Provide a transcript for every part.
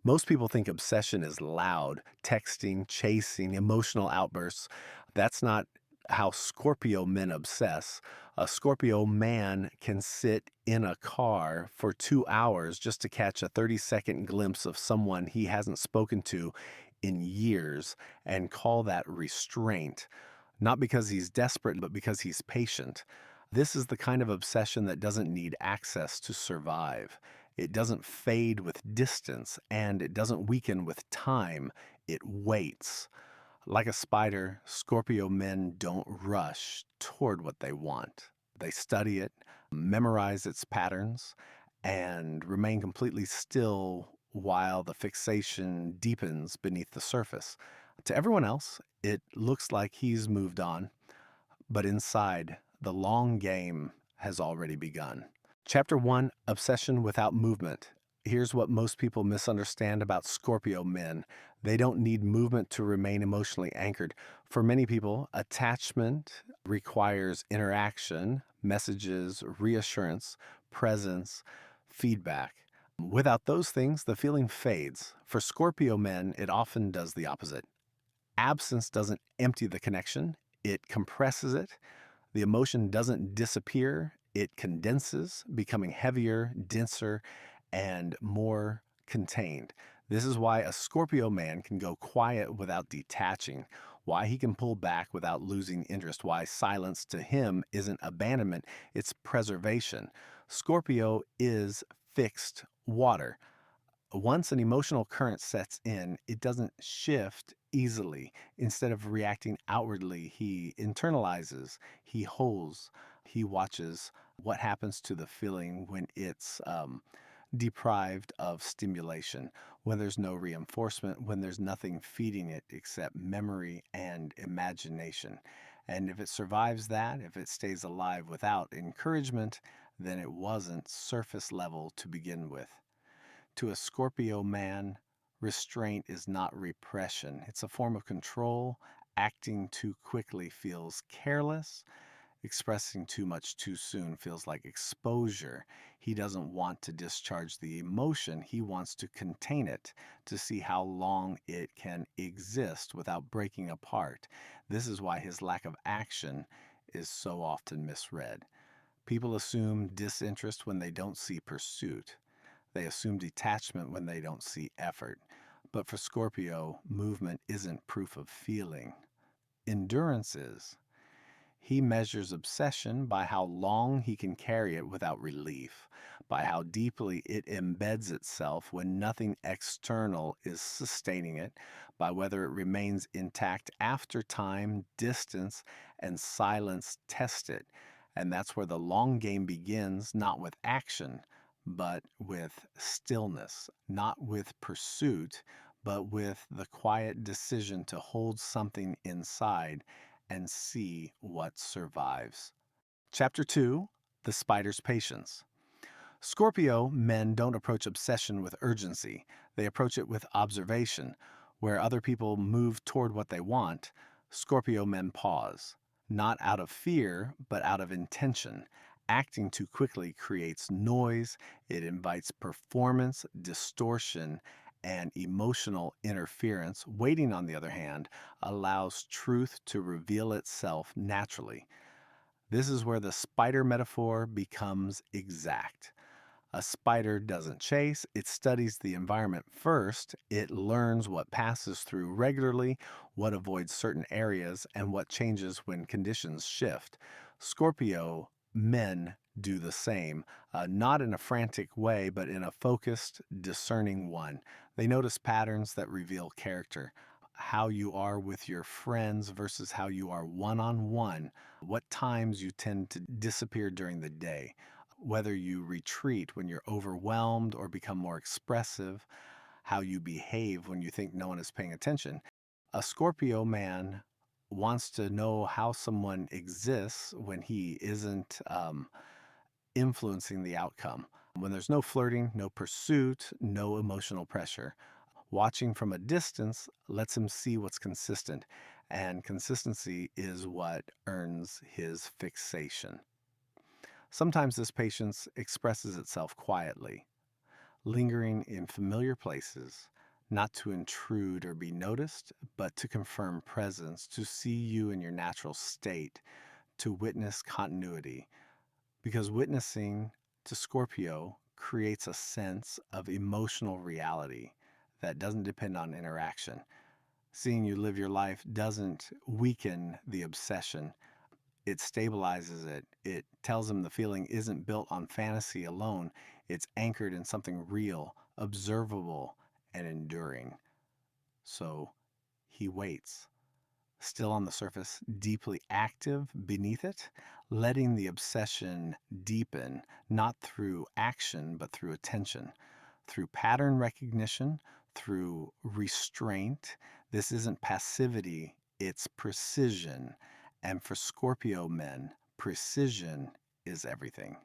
Most people think obsession is loud, texting, chasing, emotional outbursts. That's not how Scorpio men obsess. A Scorpio man can sit in a car for 2 hours just to catch a 30-second glimpse of someone he hasn't spoken to in years and call that restraint. Not because he's desperate, but because he's patient. This is the kind of obsession that doesn't need access to survive. It doesn't fade with distance, and it doesn't weaken with time. It waits. Like a spider, Scorpio men don't rush toward what they want. They study it, memorize its patterns, and remain completely still while the fixation deepens beneath the surface. To everyone else, it looks like he's moved on, but inside, the long game has already begun. Chapter 1, Obsession Without Movement. Here's what most people misunderstand about Scorpio men. They don't need movement to remain emotionally anchored. For many people, attachment requires interaction, messages, reassurance, presence, feedback. Without those things, the feeling fades. For Scorpio men, it often does the opposite. Absence doesn't empty the connection, it compresses it. The emotion doesn't disappear, it condenses, becoming heavier, denser, and more contained. This is why a Scorpio man can go quiet without detaching, why he can pull back without losing interest, why silence to him isn't abandonment, it's preservation. Scorpio is fixed water. Once an emotional current sets in, it doesn't shift easily. Instead of reacting outwardly, he internalizes, he holds, he watches what happens to the feeling when it's deprived of stimulation, when there's no reinforcement, when there's nothing feeding it except memory and imagination. And if it survives that, if it stays alive without encouragement, then it wasn't surface level to begin with. To a Scorpio man, restraint is not repression. It's a form of control. Acting too quickly feels careless. Expressing too much too soon feels like exposure. He doesn't want to discharge the emotion. He wants to contain it to see how long it can exist without breaking apart. This is why his lack of action is so often misread. People assume disinterest when they don't see pursuit. They assume detachment when they don't see effort. But for Scorpio, movement isn't proof of feeling. Endurance is. He measures obsession by how long he can carry it without relief, by how deeply it embeds itself when nothing external is sustaining it, by whether it remains intact after time, distance, and silence test it. And that's where the long game begins, not with action, but with stillness, not with pursuit, but with the quiet decision to hold something inside and see what survives. Chapter 2, The Spider's Patience. Scorpio men don't approach obsession with urgency. They approach it with observation. Where other people move toward what they want, Scorpio men pause. Not out of fear, but out of intention. Acting too quickly creates noise, it invites performance, distortion, and emotional interference. Waiting, on the other hand, allows truth to reveal itself naturally. This is where the spider metaphor becomes exact. A spider doesn't chase, it studies the environment first. It learns what passes through regularly, what avoids certain areas, and what changes when conditions shift. Scorpio men do the same, not in a frantic way, but in a focused, discerning one. They notice patterns that reveal character. How you are with your friends versus how you are one on one, what times you tend to disappear during the day, whether you retreat when you're overwhelmed or become more expressive, how you behave when you think no one is paying attention. A Scorpio man wants to know how someone exists when he isn't influencing the outcome. When there's no flirting, no pursuit, no emotional pressure. Watching from a distance lets him see what's consistent, and consistency is what earns his fixation. Sometimes this patience expresses itself quietly. lingering in familiar places, not to intrude or be noticed, but to confirm presence, to see you in your natural state, to witness continuity. Because witnessing to Scorpio creates a sense of emotional reality that doesn't depend on interaction. Seeing you live your life doesn't weaken the obsession, it stabilizes it. It tells him the feeling isn't built on fantasy alone, it's anchored in something real, observable, and enduring. So he waits, still on the surface, deeply active beneath it, letting the obsession deepen, not through action, but through attention, through pattern recognition, through restraint. This isn't passivity, it's precision. And for Scorpio men, precision is everything.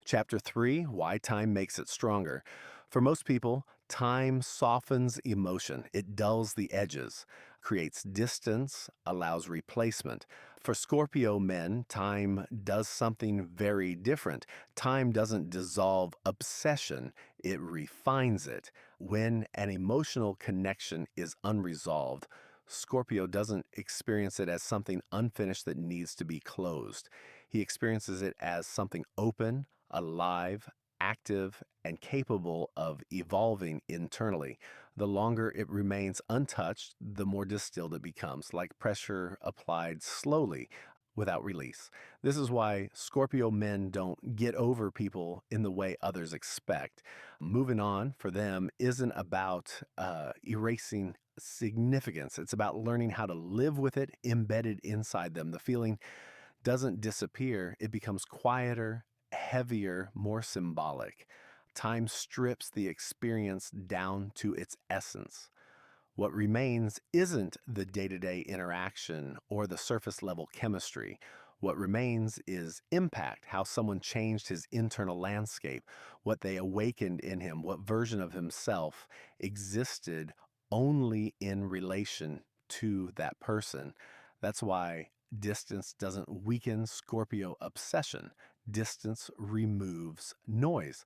Chapter 3, Why Time Makes It Stronger. For most people, time softens emotion. It dulls the edges, creates distance, allows replacement. For Scorpio men, time does something very different. Time doesn't dissolve obsession, it refines it. When an emotional connection is unresolved, Scorpio doesn't experience it as something unfinished that needs to be closed. He experiences it as something open, alive, active, and capable of evolving internally. The longer it remains untouched, the more distilled it becomes, like pressure applied slowly without release. This is why Scorpio men don't get over people in the way others expect. Moving on for them isn't about erasing significance. It's about learning how to live with it embedded inside them. The feeling doesn't disappear, it becomes quieter, heavier, more symbolic. Time strips the experience down to its essence. What remains isn't the day to day interaction or the surface level chemistry. What remains is impact, how someone changed his internal landscape, what they awakened in him, what version of himself existed only in relation to that person. That's why distance doesn't weaken Scorpio obsession. Distance removes noise.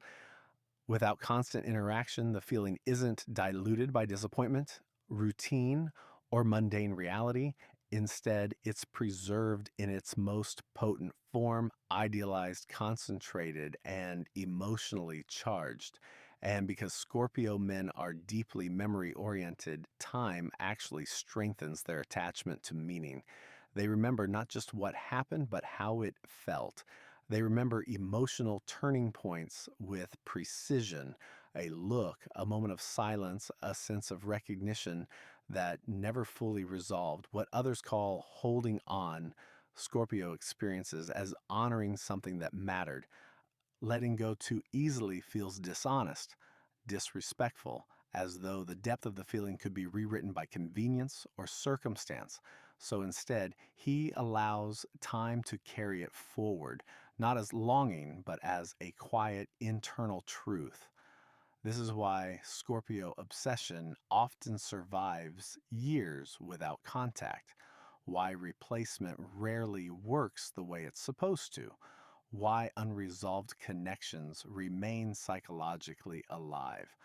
Without constant interaction, the feeling isn't diluted by disappointment, routine, or mundane reality. Instead, it's preserved in its most potent form, idealized, concentrated, and emotionally charged. And because Scorpio men are deeply memory oriented, time actually strengthens their attachment to meaning. They remember not just what happened, but how it felt. They remember emotional turning points with precision, a look, a moment of silence, a sense of recognition that never fully resolved. What others call holding on, Scorpio experiences as honoring something that mattered. Letting go too easily feels dishonest, disrespectful, as though the depth of the feeling could be rewritten by convenience or circumstance. So instead, he allows time to carry it forward, not as longing, but as a quiet internal truth. This is why Scorpio obsession often survives years without contact, why replacement rarely works the way it's supposed to, why unresolved connections remain psychologically alive.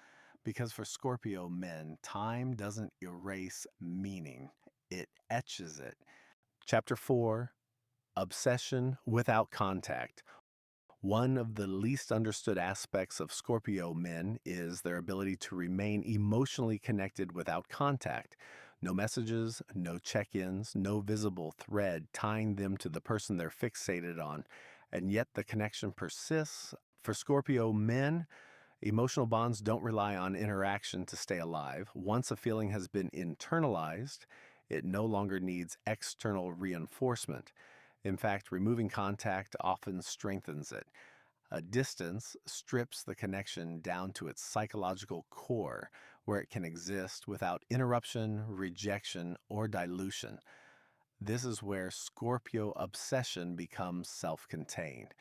Because for Scorpio men, time doesn't erase meaning, it etches it. Chapter 4, Obsession Without Contact. One of the least understood aspects of Scorpio men is their ability to remain emotionally connected without contact. No messages, no check ins, no visible thread tying them to the person they're fixated on. And yet the connection persists. For Scorpio men, emotional bonds don't rely on interaction to stay alive. Once a feeling has been internalized, it no longer needs external reinforcement. In fact, removing contact often strengthens it. A distance strips the connection down to its psychological core, where it can exist without interruption, rejection, or dilution. This is where Scorpio obsession becomes self contained.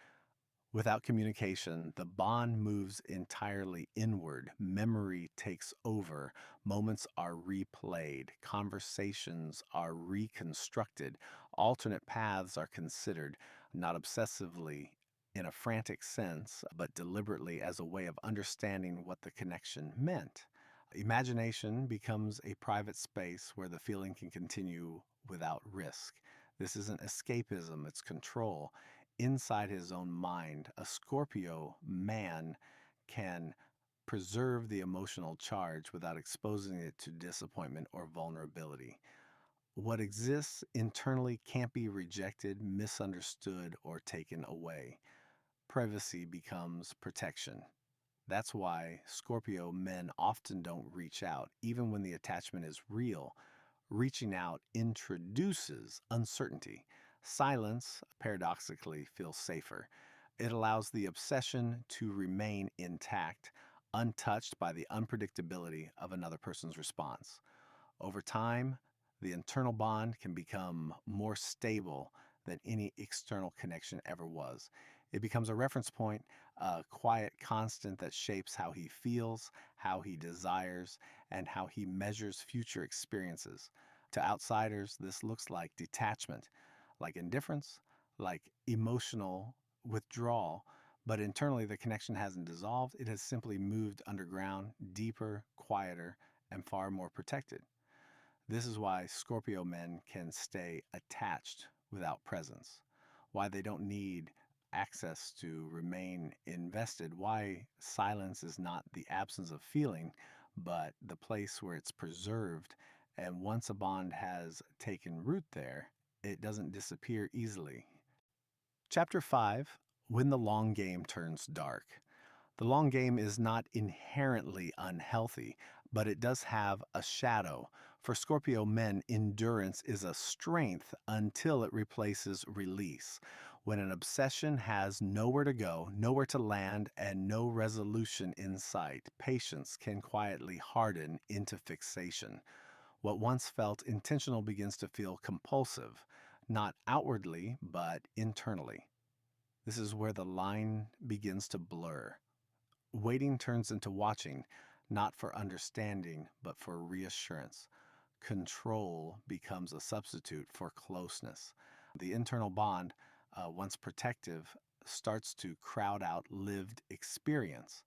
Without communication, the bond moves entirely inward. Memory takes over. Moments are replayed. Conversations are reconstructed. Alternate paths are considered, not obsessively, in a frantic sense, but deliberately as a way of understanding what the connection meant. Imagination becomes a private space where the feeling can continue without risk. This isn't escapism, it's control. Inside his own mind, a Scorpio man can preserve the emotional charge without exposing it to disappointment or vulnerability. What exists internally can't be rejected, misunderstood, or taken away. Privacy becomes protection. That's why Scorpio men often don't reach out, even when the attachment is real. Reaching out introduces uncertainty. Silence, paradoxically, feels safer. It allows the obsession to remain intact, untouched by the unpredictability of another person's response. Over time, the internal bond can become more stable than any external connection ever was. It becomes a reference point, a quiet constant that shapes how he feels, how he desires, and how he measures future experiences. To outsiders, this looks like detachment, like indifference, like emotional withdrawal. But internally, the connection hasn't dissolved. It has simply moved underground, deeper, quieter, and far more protected. This is why Scorpio men can stay attached without presence, why they don't need access to remain invested, why silence is not the absence of feeling, but the place where it's preserved. And once a bond has taken root there, it doesn't disappear easily. Chapter 5: When the Long Game Turns Dark. The long game is not inherently unhealthy, but it does have a shadow. For Scorpio men, endurance is a strength until it replaces release. When an obsession has nowhere to go, nowhere to land, and no resolution in sight, patience can quietly harden into fixation. What once felt intentional begins to feel compulsive, not outwardly, but internally. This is where the line begins to blur. Waiting turns into watching, not for understanding, but for reassurance. Control becomes a substitute for closeness. The internal bond, once protective, starts to crowd out lived experience.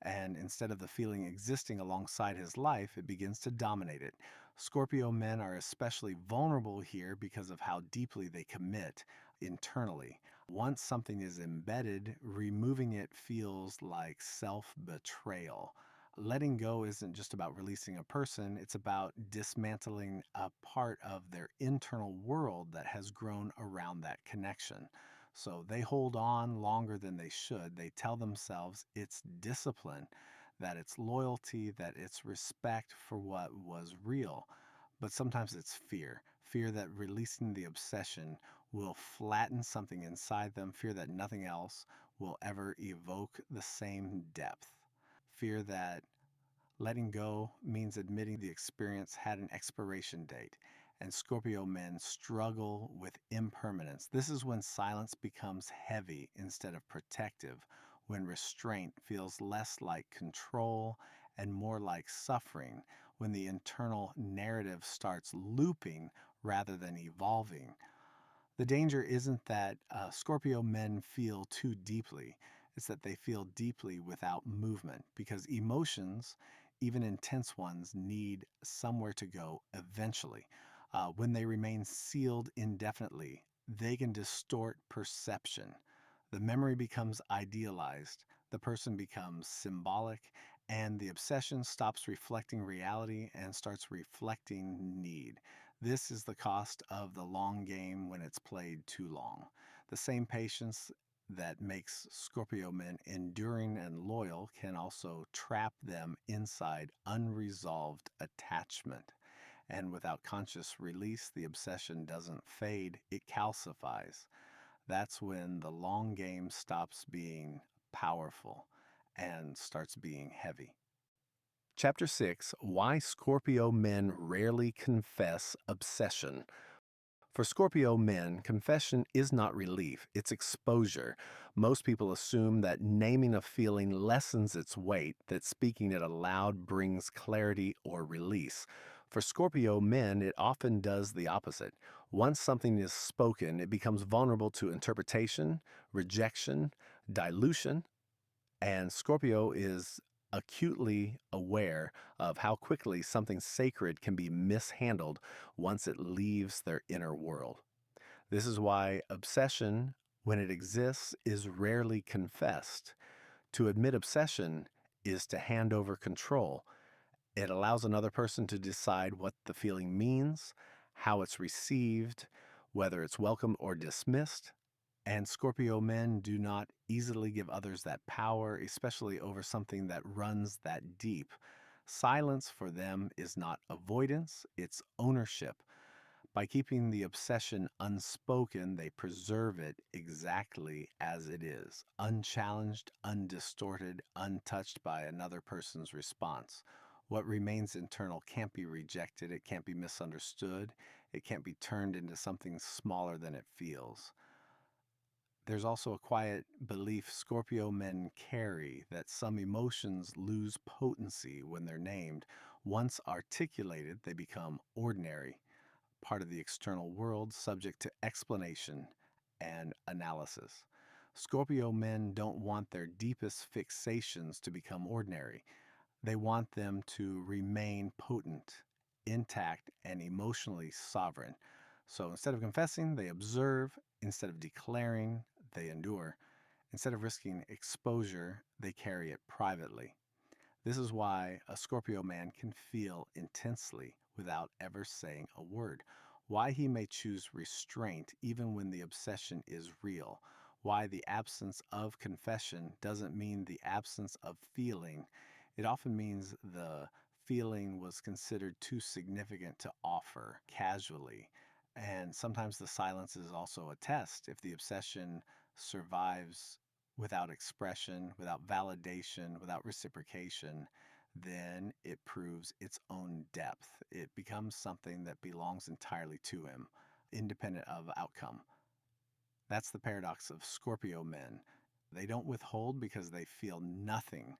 And instead of the feeling existing alongside his life, it begins to dominate it. Scorpio men are especially vulnerable here because of how deeply they commit internally. Once something is embedded, removing it feels like self betrayal. Letting go isn't just about releasing a person, it's about dismantling a part of their internal world that has grown around that connection. So they hold on longer than they should. They tell themselves it's discipline, that it's loyalty, that it's respect for what was real. But sometimes it's fear, fear that releasing the obsession will flatten something inside them, fear that nothing else will ever evoke the same depth, fear that letting go means admitting the experience had an expiration date, and Scorpio men struggle with impermanence. This is when silence becomes heavy instead of protective, when restraint feels less like control and more like suffering, when the internal narrative starts looping rather than evolving. The danger isn't that Scorpio men feel too deeply. It's that they feel deeply without movement because emotions, even intense ones, need somewhere to go eventually. When they remain sealed indefinitely, they can distort perception. The memory becomes idealized, the person becomes symbolic, and the obsession stops reflecting reality and starts reflecting need. This is the cost of the long game when it's played too long. The same patience that makes Scorpio men enduring and loyal can also trap them inside unresolved attachment. And without conscious release, the obsession doesn't fade, it calcifies. That's when the long game stops being powerful and starts being heavy. Chapter 6: Why Scorpio Men Rarely Confess Obsession. For Scorpio men, confession is not relief, it's exposure. Most people assume that naming a feeling lessens its weight, that speaking it aloud brings clarity or release. For Scorpio men, it often does the opposite. Once something is spoken, it becomes vulnerable to interpretation, rejection, dilution, and Scorpio is acutely aware of how quickly something sacred can be mishandled once it leaves their inner world. This is why obsession, when it exists, is rarely confessed. To admit obsession is to hand over control. It allows another person to decide what the feeling means, how it's received, whether it's welcomed or dismissed. And Scorpio men do not easily give others that power, especially over something that runs that deep. Silence for them is not avoidance, it's ownership. By keeping the obsession unspoken, they preserve it exactly as it is, unchallenged, undistorted, untouched by another person's response. What remains internal can't be rejected, it can't be misunderstood, it can't be turned into something smaller than it feels. There's also a quiet belief Scorpio men carry that some emotions lose potency when they're named. Once articulated, they become ordinary, part of the external world, subject to explanation and analysis. Scorpio men don't want their deepest fixations to become ordinary. They want them to remain potent, intact, and emotionally sovereign. So instead of confessing, they observe. Instead of declaring, they endure. Instead of risking exposure, they carry it privately. This is why a Scorpio man can feel intensely without ever saying a word. Why he may choose restraint even when the obsession is real. Why the absence of confession doesn't mean the absence of feeling. It often means the feeling was considered too significant to offer casually. And sometimes the silence is also a test. If the obsession survives without expression, without validation, without reciprocation, then it proves its own depth. It becomes something that belongs entirely to him, independent of outcome. That's the paradox of Scorpio men. They don't withhold because they feel nothing.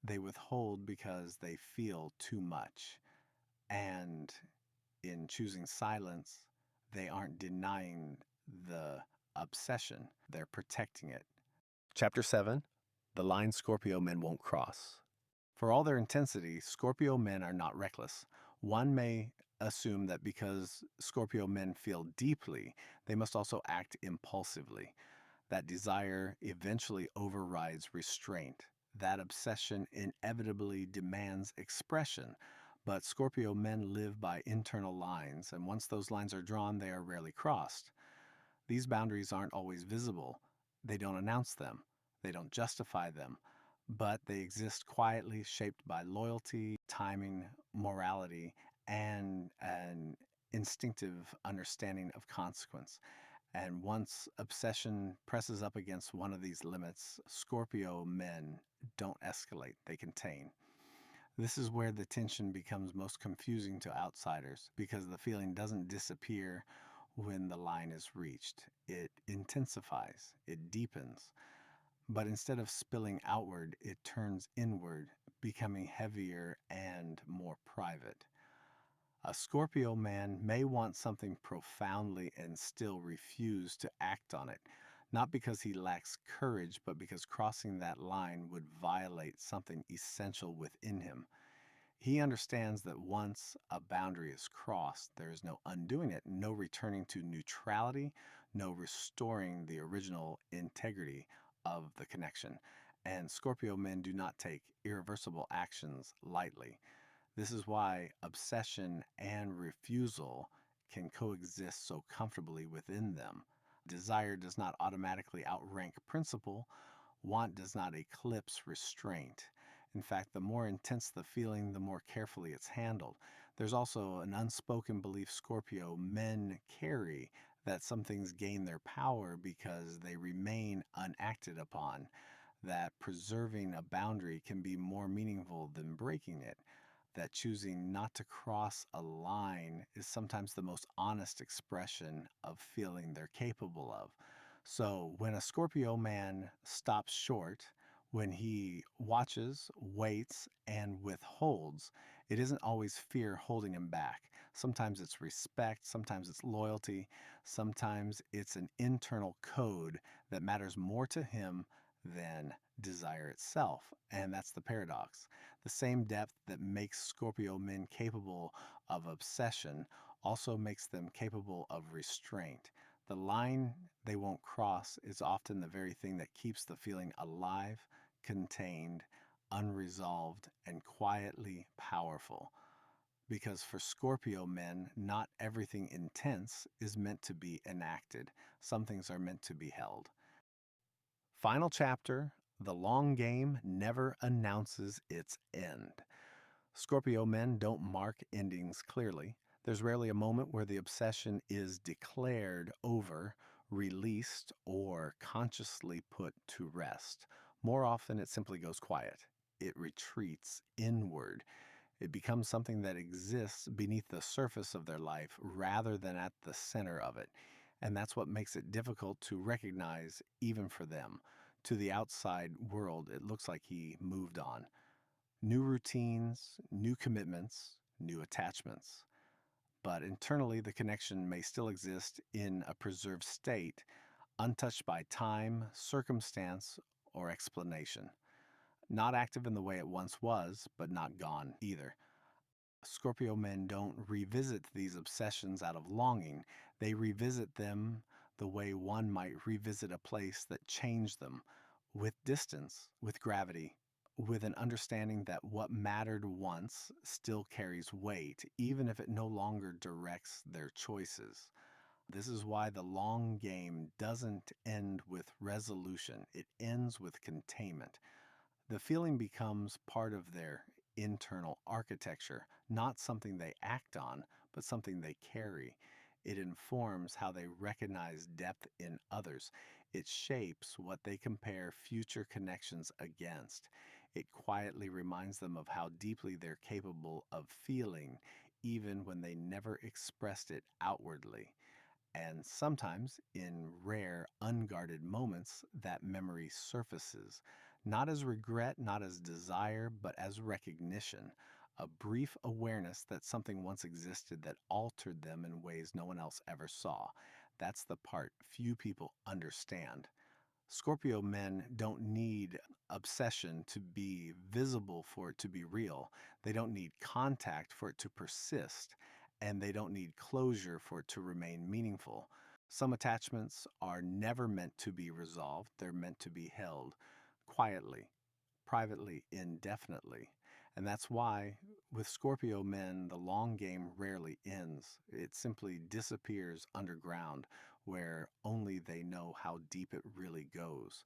They withhold because they feel too much. And in choosing silence, they aren't denying the obsession, they're protecting it. Chapter 7, The Line Scorpio Men Won't Cross. For all their intensity, Scorpio men are not reckless. One may assume that because Scorpio men feel deeply, they must also act impulsively. That desire eventually overrides restraint. That obsession inevitably demands expression. But Scorpio men live by internal lines, and once those lines are drawn, they are rarely crossed. These boundaries aren't always visible. They don't announce them. They don't justify them. But they exist quietly, shaped by loyalty, timing, morality, and an instinctive understanding of consequence. And once obsession presses up against one of these limits, Scorpio men don't escalate, they contain. This is where the tension becomes most confusing to outsiders because the feeling doesn't disappear when the line is reached. It intensifies, it deepens. But instead of spilling outward, it turns inward, becoming heavier and more private. A Scorpio man may want something profoundly and still refuse to act on it, not because he lacks courage, but because crossing that line would violate something essential within him. He understands that once a boundary is crossed, there is no undoing it, no returning to neutrality, no restoring the original integrity of the connection. And Scorpio men do not take irreversible actions lightly. This is why obsession and refusal can coexist so comfortably within them. Desire does not automatically outrank principle. Want does not eclipse restraint. In fact, the more intense the feeling, the more carefully it's handled. There's also an unspoken belief Scorpio men carry that some things gain their power because they remain unacted upon, that preserving a boundary can be more meaningful than breaking it, that choosing not to cross a line is sometimes the most honest expression of feeling they're capable of. So when a Scorpio man stops short, when he watches, waits, and withholds, It isn't always fear holding him back. Sometimes it's respect, sometimes it's loyalty, sometimes it's an internal code that matters more to him than desire itself. And that's the paradox. The same depth that makes Scorpio men capable of obsession also makes them capable of restraint. The line they won't cross is often the very thing that keeps the feeling alive, contained, unresolved, and quietly powerful. Because for Scorpio men, not everything intense is meant to be enacted. Some things are meant to be held. Final chapter: the long game never announces its end. Scorpio men don't mark endings clearly. There's rarely a moment where the obsession is declared over, released, or consciously put to rest. More often, it simply goes quiet. It retreats inward. It becomes something that exists beneath the surface of their life rather than at the center of it. And that's what makes it difficult to recognize, even for them. To the outside world, it looks like he moved on. New routines, new commitments, new attachments. But internally, the connection may still exist in a preserved state, untouched by time, circumstance, or explanation. Not active in the way it once was, but not gone either. Scorpio men don't revisit these obsessions out of longing. They revisit them the way one might revisit a place that changed them, with distance, with gravity, with an understanding that what mattered once still carries weight, even if it no longer directs their choices. This is why the long game doesn't end with resolution, it ends with containment. The feeling becomes part of their internal architecture, not something they act on, but something they carry. It informs how they recognize depth in others. It shapes what they compare future connections against. It quietly reminds them of how deeply they're capable of feeling, even when they never expressed it outwardly. And sometimes, in rare, unguarded moments, that memory surfaces, not as regret, not as desire, but as recognition, a brief awareness that something once existed that altered them in ways no one else ever saw. That's the part few people understand. Scorpio men don't need obsession to be visible for it to be real. They don't need contact for it to persist. And they don't need closure for it to remain meaningful. Some attachments are never meant to be resolved, they're meant to be held quietly, privately, indefinitely. And that's why, with Scorpio men, the long game rarely ends. It simply disappears underground, where only they know how deep it really goes.